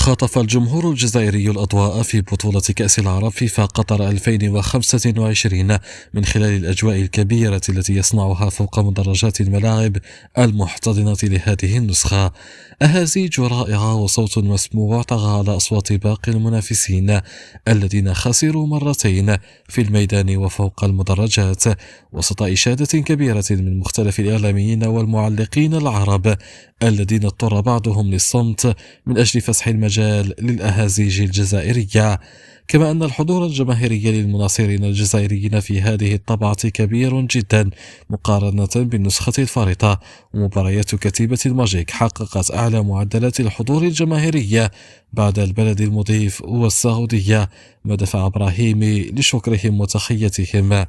خاطف الجمهور الجزائري الأضواء في بطولة كأس العرب فيفا قطر 2025 من خلال الأجواء الكبيرة التي يصنعها فوق مدرجات الملاعب المحتضنة لهذه النسخة. أهازيج رائعة وصوت مسموع طغى على أصوات باقي المنافسين الذين خسروا مرتين في الميدان وفوق المدرجات، وسط إشادة كبيرة من مختلف الإعلاميين والمعلقين العرب الذين اضطر بعضهم للصمت من أجل فسح المجال للأهازيج الجزائرية. كما أن الحضور الجماهيري للمناصرين الجزائريين في هذه الطبعة كبير جدا مقارنة بالنسخة الفارطة. ومباريات كتيبة الماجيك حققت أعلى معدلات الحضور الجماهيرية بعد البلد المضيف والسعودية، ما دفع إبراهيمي لشكرهم وتحيتهم.